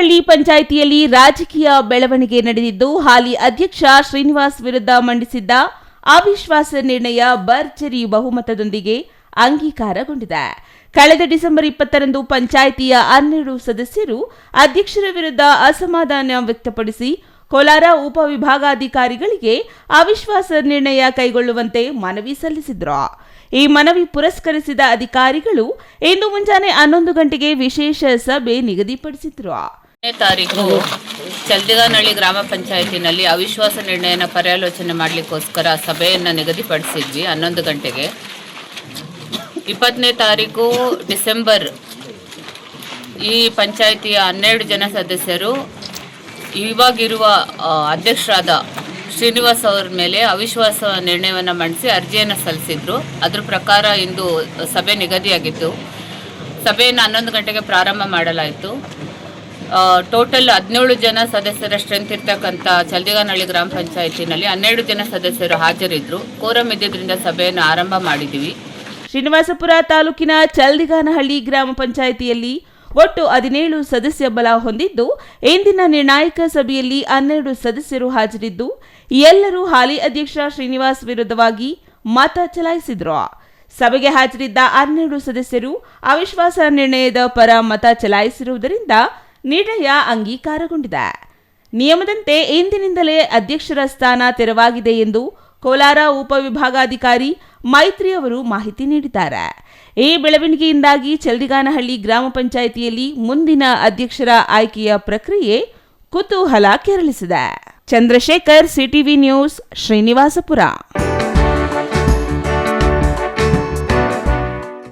ಚಲ್ದಿಗಾನಹಳ್ಳಿ ಪಂಚಾಯಿತಿಯಲ್ಲಿ ರಾಜಕೀಯ ಬೆಳವಣಿಗೆ ನಡೆದಿದ್ದು ಹಾಲಿ ಅಧ್ಯಕ್ಷ ಶ್ರೀನಿವಾಸ್ ವಿರುದ್ಧ ಮಂಡಿಸಿದ್ದ ಅವಿಶ್ವಾಸ ನಿರ್ಣಯ ಭರ್ಜರಿ ಬಹುಮತದೊಂದಿಗೆ ಅಂಗೀಕಾರಗೊಂಡಿದೆ. ಕಳೆದ ಡಿಸೆಂಬರ್ 20ರಂದು ಪಂಚಾಯಿತಿಯ 12 ಸದಸ್ಯರು ಅಧ್ಯಕ್ಷರ ವಿರುದ್ಧ ಅಸಮಾಧಾನ ವ್ಯಕ್ತಪಡಿಸಿ ಕೋಲಾರ ಉಪವಿಭಾಗಾಧಿಕಾರಿಗಳಿಗೆ ಅವಿಶ್ವಾಸ ನಿರ್ಣಯ ಕೈಗೊಳ್ಳುವಂತೆ ಮನವಿ ಸಲ್ಲಿಸಿದ್ರು. ಈ ಮನವಿ ಪುರಸ್ಕರಿಸಿದ ಅಧಿಕಾರಿಗಳು ಇಂದು ಮುಂಜಾನೆ 11 ಗಂಟೆಗೆ ವಿಶೇಷ ಸಭೆ ನಿಗದಿಪಡಿಸಿದ್ರು. ತಾರೀಕು ಚಲ್ದಿಗಾನಹಳ್ಳಿ ಗ್ರಾಮ ಪಂಚಾಯತಿನಲ್ಲಿ ಅವಿಶ್ವಾಸ ನಿರ್ಣಯನ ಪರ್ಯಾಲೋಚನೆ ಮಾಡಲಿಕ್ಕೋಸ್ಕರ ಸಭೆಯನ್ನು ನಿಗದಿಪಡಿಸಿದ್ವಿ 11 ಗಂಟೆಗೆ. 20ನೇ ತಾರೀಕು ಡಿಸೆಂಬರ್ ಈ ಪಂಚಾಯಿತಿಯ 12 ಜನ ಸದಸ್ಯರು ಇವಾಗಿರುವ ಅಧ್ಯಕ್ಷರಾದ ಶ್ರೀನಿವಾಸ್ ಅವರ ಮೇಲೆ ಅವಿಶ್ವಾಸ ನಿರ್ಣಯವನ್ನು ಮಂಡಿಸಿ ಅರ್ಜಿಯನ್ನು ಸಲ್ಲಿಸಿದ್ರು. ಅದರ ಪ್ರಕಾರ ಇಂದು ಸಭೆ ನಿಗದಿಯಾಗಿತ್ತು. ಸಭೆಯನ್ನು 11 ಗಂಟೆಗೆ ಪ್ರಾರಂಭ ಮಾಡಲಾಯಿತು. ಟೋಟಲ್ 17 ಜನ ಸದಸ್ಯರ ಸ್ಟ್ರೆಂತ್ ಇರ್ತಕ್ಕಂಥ ಚಲ್ದಿಗಾನಹಳ್ಳಿ ಗ್ರಾಮ ಪಂಚಾಯತಿನಲ್ಲಿ 12 ಜನ ಸದಸ್ಯರು ಹಾಜರಿದ್ದರು. ಕೋರಂ ಇದ್ದಿದ್ದರಿಂದ ಸಭೆಯನ್ನು ಆರಂಭ ಮಾಡಿದ್ದೀವಿ. ಶ್ರೀನಿವಾಸಪುರ ತಾಲೂಕಿನ ಚಲ್ದಿಗಾನಹಳ್ಳಿ ಗ್ರಾಮ ಪಂಚಾಯಿತಿಯಲ್ಲಿ ಒಟ್ಟು 17 ಸದಸ್ಯ ಬಲ ಹೊಂದಿದ್ದು ಇಂದಿನ ನಿರ್ಣಾಯಕ ಸಭೆಯಲ್ಲಿ 12 ಸದಸ್ಯರು ಹಾಜರಿದ್ದು ಎಲ್ಲರೂ ಹಾಲಿ ಅಧ್ಯಕ್ಷ ಶ್ರೀನಿವಾಸ್ ವಿರುದ್ಧವಾಗಿ ಮತ ಚಲಾಯಿಸಿದ್ರು. ಸಭೆಗೆ ಹಾಜರಿದ್ದ 12 ಸದಸ್ಯರು ಅವಿಶ್ವಾಸ ನಿರ್ಣಯದ ಪರ ಮತ ಚಲಾಯಿಸಿರುವುದರಿಂದ ನಿರ್ಣಯ ಅಂಗೀಕಾರಗೊಂಡಿದೆ. ನಿಯಮದಂತೆ ಇಂದಿನಿಂದಲೇ ಅಧ್ಯಕ್ಷರ ಸ್ಥಾನ ತೆರವಾಗಿದೆ ಎಂದು ಕೋಲಾರ ಉಪವಿಭಾಗಾಧಿಕಾರಿ ಮೈತ್ರಿ ಅವರು ಮಾಹಿತಿ ನೀಡಿದ್ದಾರೆ. ಈ ಬೆಳವಣಿಗೆಯಿಂದಾಗಿ ಚಲ್ದಿಗಾನಹಳ್ಳಿ ಗ್ರಾಮ ಪಂಚಾಯಿತಿಯಲ್ಲಿ ಮುಂದಿನ ಅಧ್ಯಕ್ಷರ ಆಯ್ಕೆಯ ಪ್ರಕ್ರಿಯೆ ಕುತೂಹಲ ಕೆರಳಿಸಿದೆ. Chandrashekar, CTV news, Srinivaspur.